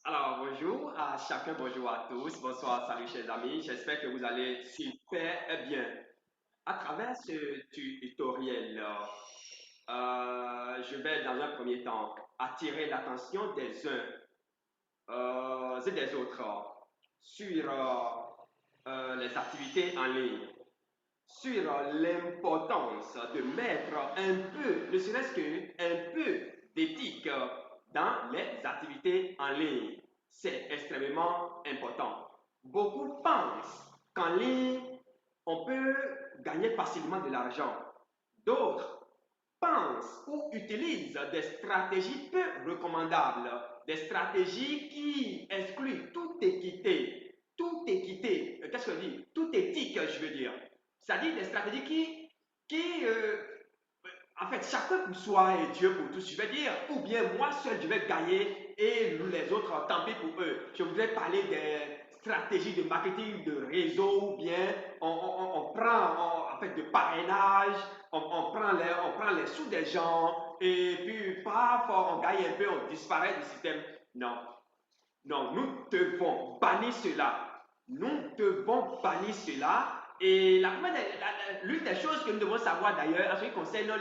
Alors, bonjour à chacun, bonjour à tous, bonsoir, salut chers amis, j'espère que vous allez super bien. À travers ce tutoriel, je vais dans un premier temps attirer l'attention des uns et des autres sur les activités en ligne, sur l'importance de mettre un peu, ne serait-ce qu'un peu d'éthique dans les activités en ligne. C'est extrêmement important. Beaucoup pensent qu'en ligne, on peut gagner facilement de l'argent. D'autres pensent ou utilisent des stratégies peu recommandables, des stratégies qui excluent toute équité. Toute équité, qu'est-ce que je dis? Toute éthique, je veux dire. C'est-à-dire des stratégies qui en fait, chacun pour soi et Dieu pour tous, je vais dire, ou bien moi seul, je vais gagner et les autres, tant pis pour eux. Je voudrais parler des stratégies de marketing de réseau, ou bien on prend, en fait, de parrainage, on prend les sous des gens, et puis, paf, on gagne un peu, on disparaît du système. Non, non, nous devons bannir cela. Nous devons bannir cela. Et l'une des choses que nous devons savoir d'ailleurs en ce qui concerne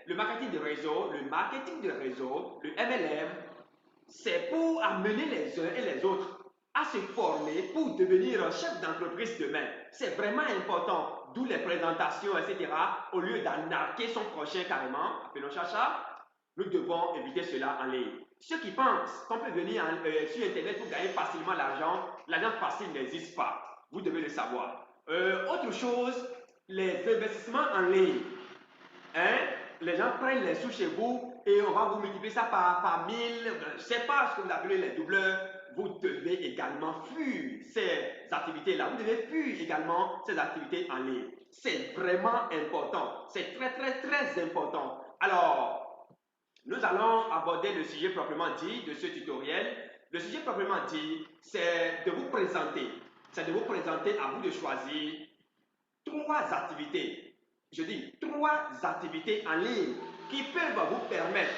le marketing de réseau, le MLM, c'est pour amener les uns et les autres à se former pour devenir chef d'entreprise demain. C'est vraiment important, d'où les présentations, etc. Au lieu d'anarquer son prochain carrément, appelons chacha, nous devons éviter cela en ligne. Ceux qui pensent qu'on peut venir sur Internet pour gagner facilement l'argent, l'argent facile n'existe pas. Vous devez le savoir. Autre chose, les investissements en ligne. Hein? Les gens prennent les sous chez vous et on va vous multiplier ça par 1000. Je ne sais pas ce que vous appelez les doubleurs. Vous devez également fuir ces activités-là. Vous devez fuir également ces activités en ligne. C'est vraiment important. C'est très, très, très important. Alors, nous allons aborder le sujet proprement dit de ce tutoriel. Le sujet proprement dit, c'est de vous présenter. C'est de vous présenter, à vous de choisir trois activités. Je dis trois activités en ligne qui peuvent vous permettre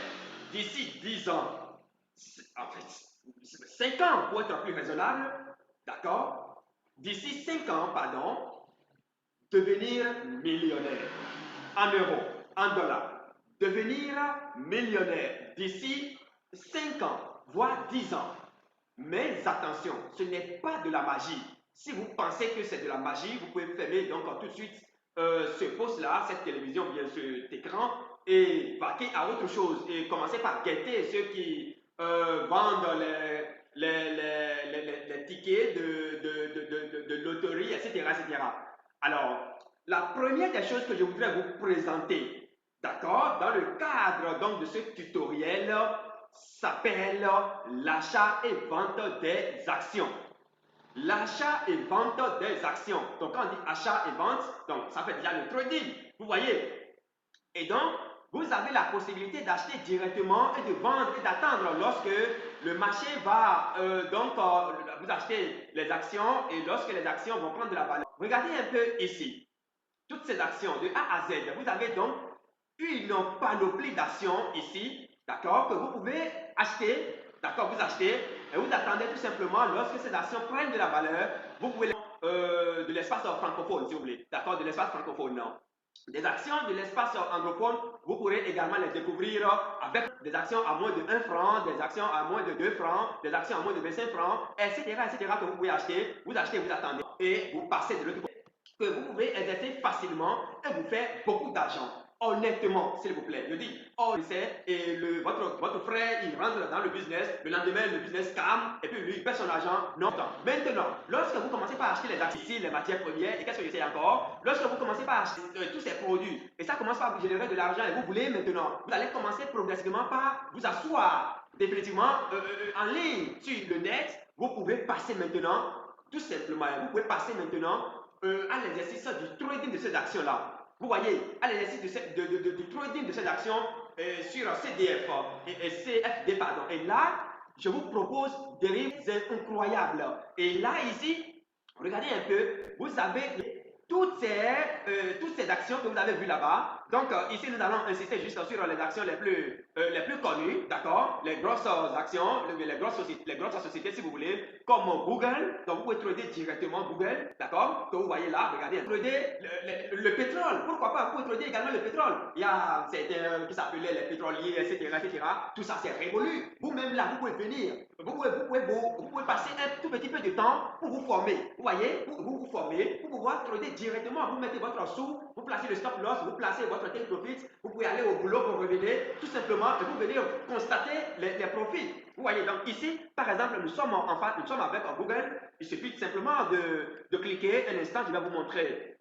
d'ici 10 ans, en fait 5 ans pour être plus raisonnable, d'accord? D'ici 5 ans, pardon, devenir millionnaire en euros, en dollars. Devenir millionnaire d'ici 5 ans, voire 10 ans. Mais attention, ce n'est pas de la magie. Si vous pensez que c'est de la magie, vous pouvez fermer donc tout de suite ce poste-là, cette télévision, bien cet écran, et vaquer à autre chose. Et commencer par guetter ceux qui vendent les tickets de loterie, etc., etc. Alors, la première des choses que je voudrais vous présenter, d'accord, dans le cadre donc de ce tutoriel, s'appelle l'achat et vente des actions. L'achat et vente des actions. Donc, quand on dit achat et vente, donc ça fait déjà le trading. Vous voyez? Et donc, vous avez la possibilité d'acheter directement et de vendre et d'attendre lorsque le marché va vous achetez les actions et lorsque les actions vont prendre de la valeur. Regardez un peu ici. Toutes ces actions de A à Z. Vous avez donc une panoplie d'actions ici, d'accord, que vous pouvez acheter, d'accord, vous achetez et vous attendez tout simplement lorsque ces actions prennent de la valeur, vous pouvez de l'espace francophone, si vous voulez, d'accord, de l'espace francophone, non. Des actions de l'espace anglophone, vous pourrez également les découvrir avec des actions à moins de 1 franc, des actions à moins de 2 francs, des actions à moins de 25 francs, etc., que vous pouvez acheter, vous achetez, vous attendez et vous passez de l'autre côté que vous pouvez exercer facilement et vous faire beaucoup d'argent. Honnêtement, s'il vous plaît, je dis, oh, et votre frère, il rentre dans le business, le lendemain, le business calme, et puis lui, il perd son argent. Non, maintenant, lorsque vous commencez par acheter les actions, ici, les matières premières, et qu'est-ce que je sais encore? Lorsque vous commencez par acheter tous ces produits, et ça commence par vous générer de l'argent, et vous voulez maintenant, vous allez commencer progressivement par vous asseoir définitivement en ligne sur le net, vous pouvez passer maintenant, tout simplement, vous pouvez passer maintenant à l'exercice du trading de ces actions-là. Vous voyez, à l'exercice du trading de ces actions sur CDF et CFD, pardon. Et là, je vous propose des risques incroyables. Et là, ici, regardez un peu, vous avez toutes ces actions que vous avez vues là-bas. Donc, ici, nous allons insister juste sur les actions les plus connues, d'accord? Les grosses actions, les grosses sociétés, si vous voulez, comme Google. Donc, vous pouvez trader directement Google, d'accord? Que vous voyez là, regardez. Trader le pétrole, pourquoi pas? Vous pouvez trader également le pétrole. Il y a certains qui s'appelaient les pétroliers, etc., etc. Tout ça, c'est révolu. Vous-même là, vous pouvez venir. Vous pouvez passer un tout petit peu de temps pour vous former. Vous voyez, vous former, pour pouvoir trader directement. Vous mettez votre sous, vous placez le stop loss, vous placez votre take profit, vous pouvez aller au boulot, vous revenez, tout simplement, et vous venez constater les profits. Vous voyez, donc ici, par exemple, nous sommes avec Google. Il suffit tout simplement de cliquer. Un instant, je vais vous montrer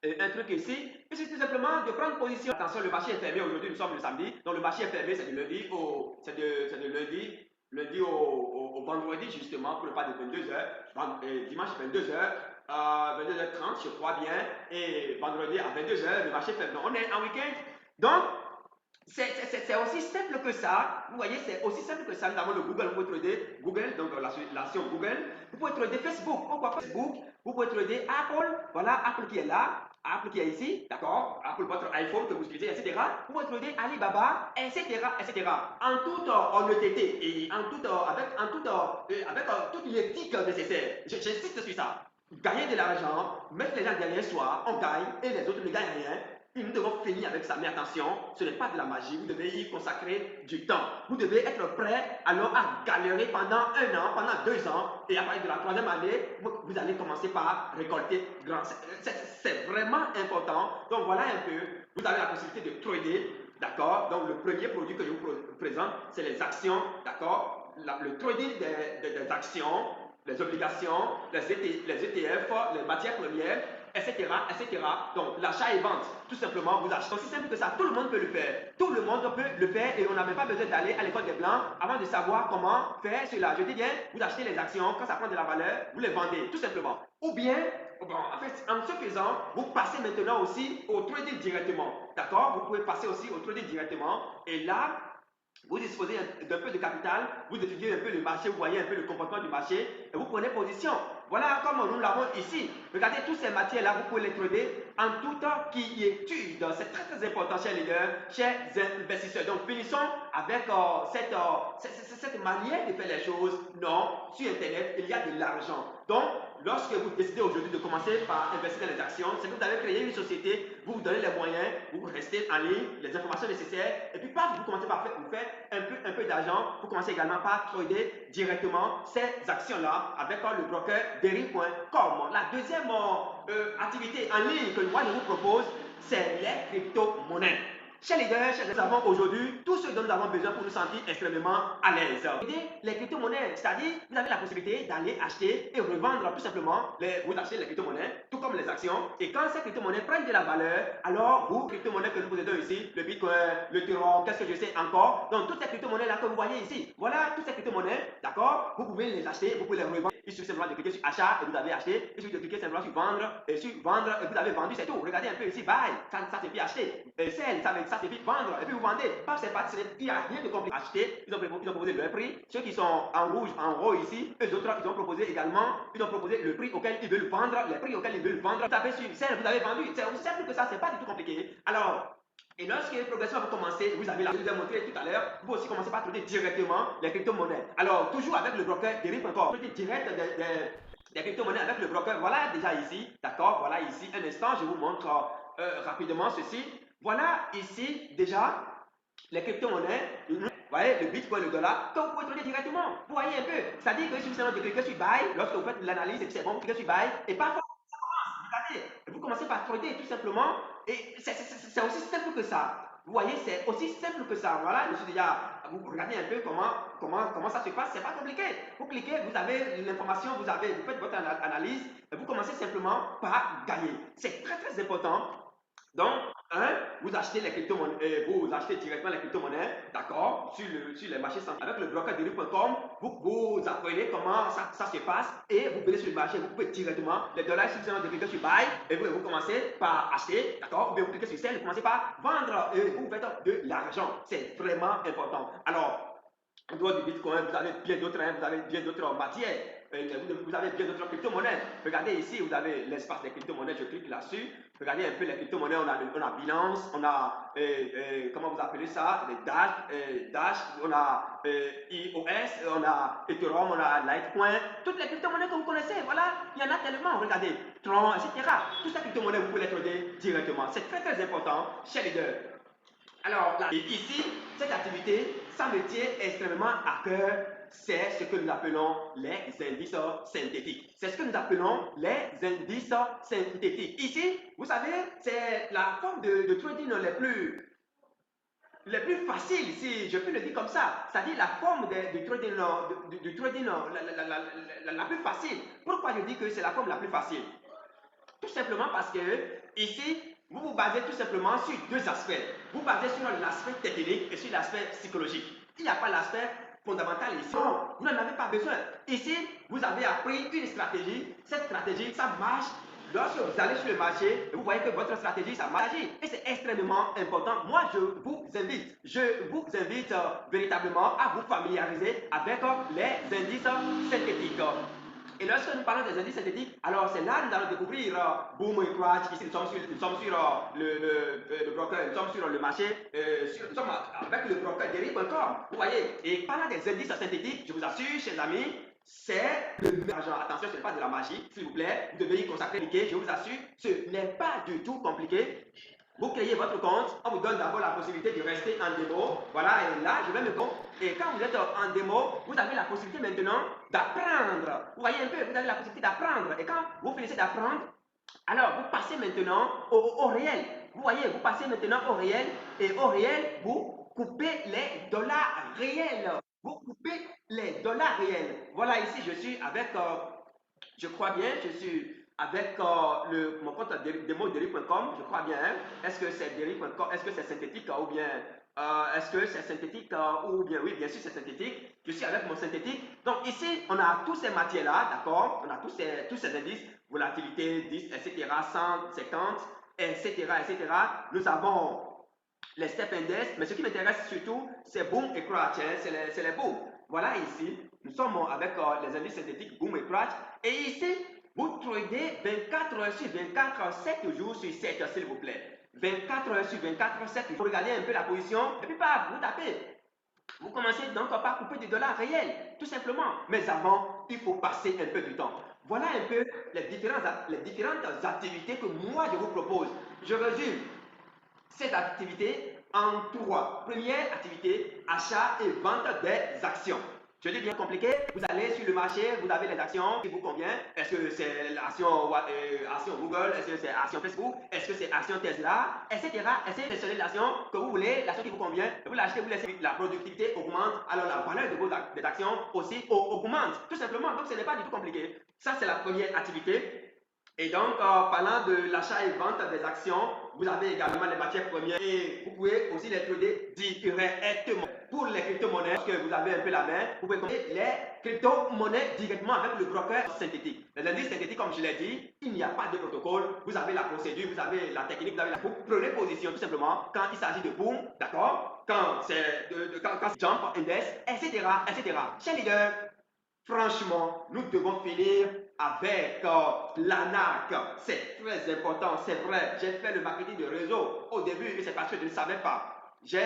un truc ici. Il suffit tout simplement de prendre position. Attention, le marché est fermé. Aujourd'hui, nous sommes le samedi. Donc, le marché est fermé, c'est de lundi au vendredi, justement, pour le pas de 22h. Dimanche, 22h. 22h30, je crois bien, et vendredi à 22h, le marché ferme. Donc, on est en week-end. Donc, c'est aussi simple que ça. Vous voyez, c'est aussi simple que ça. Nous avons le Google, vous pouvez trader Google, donc l'action Google. Vous pouvez trader Facebook. Pourquoi pas Facebook? Vous pouvez trader Apple. Voilà, Apple qui est là. Apple qui est ici, d'accord? Apple, votre iPhone que vous utilisez, etc. Vous pouvez trader Alibaba, etc., etc. En toute honnêteté et avec toute l'éthique nécessaire. J'insiste sur ça. Gagner de l'argent, mettre les gens derrière soi, on gagne et les autres ne gagnent rien. Et nous devons finir avec ça. Mais attention, ce n'est pas de la magie. Vous devez y consacrer du temps. Vous devez être prêt alors à galérer pendant 1 an, pendant 2 ans. Et à partir de la 3e année, vous allez commencer par récolter grand. C'est vraiment important. Donc voilà un peu. Vous avez la possibilité de trader. D'accord? Donc le premier produit que je vous présente, c'est les actions. D'accord? Le trading des actions, les obligations, les ETF, les matières premières, etc., etc. Donc, l'achat et vente, tout simplement, vous achetez. C'est aussi simple que ça, tout le monde peut le faire. Tout le monde peut le faire et on n'a même pas besoin d'aller à l'école des Blancs avant de savoir comment faire cela. Je dis bien, vous achetez les actions, quand ça prend de la valeur, vous les vendez, tout simplement. Ou bien, bon, en fait, en ce faisant, vous passez maintenant aussi au trading directement. D'accord? Vous pouvez passer aussi au trading directement et là, vous disposez d'un peu de capital, vous étudiez un peu le marché, vous voyez un peu le comportement du marché et vous prenez position. Voilà comme nous l'avons ici. Regardez toutes ces matières-là, vous pouvez les trader en toute quiétude. C'est très très important, chers leaders, chers investisseurs. Donc finissons avec cette manière de faire les choses. Non, sur Internet, il y a de l'argent. Donc, lorsque vous décidez aujourd'hui de commencer par investir dans les actions, c'est que vous avez créé une société, vous vous donnez les moyens, vous restez en ligne, les informations nécessaires, et puis paf, vous commencez par faire un peu d'argent, vous commencez également par trader directement ces actions-là avec le broker Deriv.com. La deuxième activité en ligne que moi je vous propose, c'est les crypto-monnaies. Chers leaders, nous avons aujourd'hui tout ce dont nous avons besoin pour nous sentir extrêmement à l'aise. Les crypto-monnaies, c'est-à-dire vous avez la possibilité d'aller acheter et revendre tout simplement, vous achetez les crypto-monnaies, tout comme les actions. Et quand ces crypto-monnaies prennent de la valeur, alors vous, crypto-monnaies que nous possédons ici, le Bitcoin, le Ethereum, qu'est-ce que je sais encore, donc toutes ces crypto-monnaies-là que vous voyez ici, voilà toutes ces crypto-monnaies, d'accord, vous pouvez les acheter, vous pouvez les revendre. Il suffit simplement de cliquer sur achat et vous avez acheté. Il suffit de cliquer simplement sur vendre et vous avez vendu, c'est tout. Regardez un peu ici, buy, ça c'est puis acheter. Et sell, ça c'est puis vendre et puis vous vendez. Pas c'est parti, il n'y a rien de compliqué. Acheter, ils ont proposé leur prix. Ceux qui sont en rouge, en haut ici, eux autres, ils ont proposé également, ils ont proposé le prix auquel ils veulent vendre, les prix auxquels ils veulent vendre. Vous tapez sur sell, vous avez vendu. C'est aussi simple que ça, c'est pas du tout compliqué. Alors, et lorsque progressivement vous commencez, vous avez la, je vous ai montré tout à l'heure, vous pouvez aussi commencer par trader directement les crypto-monnaies. Alors, toujours avec le broker Deriv.com, trader direct des crypto-monnaies avec le broker. Voilà déjà ici, d'accord, voilà ici, un instant, je vous montre rapidement ceci. Voilà ici déjà les crypto-monnaies. Vous voyez, le bitcoin, le dollar, que vous pouvez trader directement. Vous voyez un peu, c'est-à-dire que suffisamment de cliquer sur buy, lorsque vous faites l'analyse et que c'est bon, vous cliquez sur buy, et parfois, regardez, vous commencez par trader tout simplement, et c'est aussi simple que ça. Vous voyez, c'est aussi simple que ça. Voilà, je suis déjà. Vous regardez un peu comment ça se passe. C'est pas compliqué. Vous cliquez, vous avez l'information, vous faites votre analyse, et vous commencez simplement par gagner. C'est très très important. Donc, vous achetez les crypto-monnaies, vous achetez directement les crypto-monnaies, d'accord, sur les marchés centraux. Avec le broker Deriv.com, vous apprenez comment ça se passe et vous venez sur le marché, vous pouvez directement, les dollars suffisamment de cliquer sur buy et vous commencez par acheter, d'accord, ou bien vous cliquez sur sell, vous commencez par vendre et vous faites de l'argent. C'est vraiment important. Alors, En dehors du Bitcoin, vous avez bien d'autres, hein, vous avez bien d'autres matières. Vous avez bien d'autres crypto-monnaies. Regardez ici, vous avez l'espace des crypto-monnaies. Je clique là-dessus. Regardez un peu les crypto-monnaies. On a Binance, on a, comment vous appelez ça, les Dash, on a iOS, on a Ethereum, on a Litecoin. Toutes les crypto-monnaies que vous connaissez, voilà, il y en a tellement. Regardez, Tron, etc. Toutes ces crypto-monnaies, vous pouvez les trader directement. C'est très très important chez les deux. Alors, là, ici, cette activité, ça me tient extrêmement à cœur. C'est ce que nous appelons les indices synthétiques. C'est ce que nous appelons les indices synthétiques. Ici, vous savez, c'est la forme de trading les plus faciles, si je peux le dire comme ça. C'est-à-dire la forme du trading, la plus facile. Pourquoi je dis que c'est la forme la plus facile? Tout simplement parce que ici, vous vous basez tout simplement sur deux aspects. Vous basez sur l'aspect technique et sur l'aspect psychologique. Il n'y a pas l'aspect fondamental ici. Non, vous n'en avez pas besoin. Ici, vous avez appris une stratégie. Cette stratégie, ça marche. Lorsque vous allez sur le marché, vous voyez que votre stratégie, ça marche. Et c'est extrêmement important. Moi, je vous invite véritablement à vous familiariser avec les indices synthétiques. Et lorsque nous parlons des indices synthétiques, alors c'est là que nous allons découvrir Boom et Crash. Ici, nous sommes sur le broker, nous sommes sur le marché, nous sommes avec le broker Derry.com. Vous voyez, et parlant des indices synthétiques, je vous assure, chers amis, c'est le meilleur argent. Attention, ce n'est pas de la magie, s'il vous plaît. Vous devez y consacrer je vous assure, ce n'est pas du tout compliqué. Vous créez votre compte, on vous donne d'abord la possibilité de rester en démo. Voilà, et là, je vais me compte. Et quand vous êtes en démo, vous avez la possibilité maintenant d'apprendre. Vous voyez un peu, vous avez la possibilité d'apprendre. Et quand vous finissez d'apprendre, alors vous passez maintenant au réel. Vous voyez, vous passez maintenant au réel. Et au réel, vous coupez les dollars réels. Vous coupez les dollars réels. Voilà, ici, je suis avec, je crois bien, je suis avec mon compte demoderry.com, je crois bien. Hein? Est-ce que c'est derry.com, est-ce que c'est synthétique ou bien est-ce que c'est synthétique ou bien oui, bien sûr c'est synthétique. Je suis avec mon synthétique. Donc ici, on a tous ces matières-là, d'accord? On a tous ces indices, volatilité, 10, etc., 150, etc., etc. Nous avons les step index, mais ce qui m'intéresse surtout, c'est boom et crash, hein? C'est les booms. Voilà ici, nous sommes avec les indices synthétiques boom et crash. Et ici, vous tradez 24 heures sur 24, 7 jours sur 7, s'il vous plaît. 24 heures sur 24, 7 jours. Vous regardez un peu la position, et puis paf, vous tapez. Vous commencez donc par couper du dollar réel, tout simplement. Mais avant, il faut passer un peu du temps. Voilà un peu les différentes activités que moi je vous propose. Je résume cette activité en trois. Première activité, achat et vente des actions. Je dis bien compliqué, vous allez sur le marché, vous avez les actions qui vous conviennent. Est-ce que c'est l'action action Google, est-ce que c'est action Facebook, est-ce que c'est action Tesla, etc. Essayez de sélectionner l'action que vous voulez, l'action qui vous convient. Vous l'achetez, vous laissez, la productivité augmente, alors la valeur de vos actions aussi augmente. Tout simplement, donc ce n'est pas du tout compliqué. Ça, c'est la première activité. Et donc, parlant de l'achat et vente des actions, vous avez également les matières premières et vous pouvez aussi les trader directement. Pour les crypto-monnaies, parce que vous avez un peu la main, vous pouvez compter les crypto-monnaies directement avec le broker synthétique. Les indices synthétiques, comme je l'ai dit, il n'y a pas de protocole. Vous avez la procédure, vous avez la technique, vous avez la... Vous prenez position tout simplement quand il s'agit de boom, d'accord? Quand c'est jump, index, etc., etc. Chez leader, franchement, nous devons finir avec l'ANAC. C'est très important, c'est vrai. J'ai fait le marketing de réseau au début et c'est parce que je ne savais pas. J'ai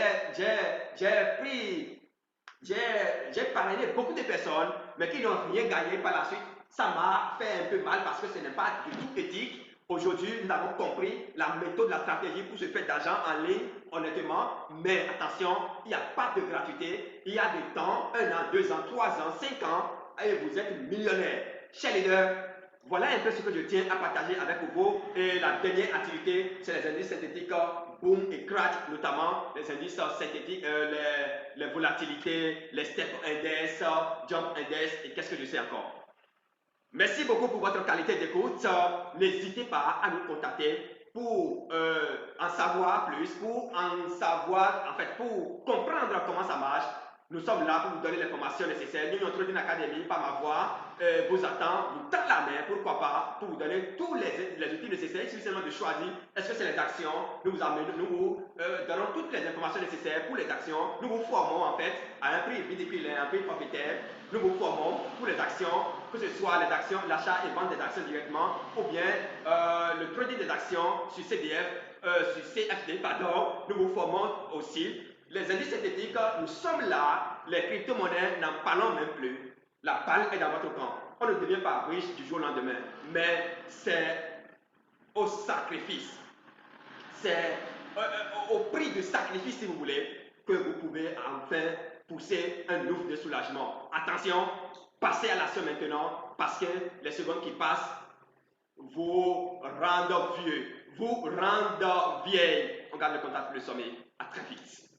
parrainé beaucoup de personnes, mais qui n'ont rien gagné par la suite. Ça m'a fait un peu mal parce que ce n'est pas du tout éthique. Aujourd'hui, nous avons compris la méthode, la stratégie pour se faire d'argent en ligne, honnêtement. Mais attention, il n'y a pas de gratuité. Il y a des temps, 1 an, 2 ans, 3 ans, 5 ans, et vous êtes millionnaire. Chers leaders, voilà un peu ce que je tiens à partager avec vous. Et la dernière activité, c'est les indices synthétiques boom et crash, notamment les indices synthétiques, les volatilités, les step index, jump index et qu'est-ce que je sais encore. Merci beaucoup pour votre qualité d'écoute. N'hésitez pas à nous contacter pour en savoir plus, pour en savoir, en fait, pour comprendre comment ça marche. Nous sommes là pour vous donner les formations nécessaires. Nous, notre Académie, par ma voix, vous attend, vous tend la main, pourquoi pas, pour vous donner tous les outils nécessaires. Il suffit seulement de choisir. Est-ce que c'est les actions? Nous vous donnons toutes les informations nécessaires pour les actions. Nous vous formons en fait à un prix ridiculier, un prix forfaitaire. Nous vous formons pour les actions, que ce soit les actions, l'achat et vente des actions directement, ou bien le trading des actions sur CDF, sur CFD, pardon. Nous vous formons aussi. Les indices synthétiques, nous sommes là, les crypto-monnaies, n'en parlons même plus. La balle est dans votre camp. On ne devient pas riche du jour au lendemain, mais c'est au sacrifice. C'est au prix du sacrifice, si vous voulez, que vous pouvez enfin pousser un ouf de soulagement. Attention, passez à l'action maintenant, parce que les secondes qui passent vous rendent vieux, vous rendent vieille. On garde le contact pour le sommet. À très vite.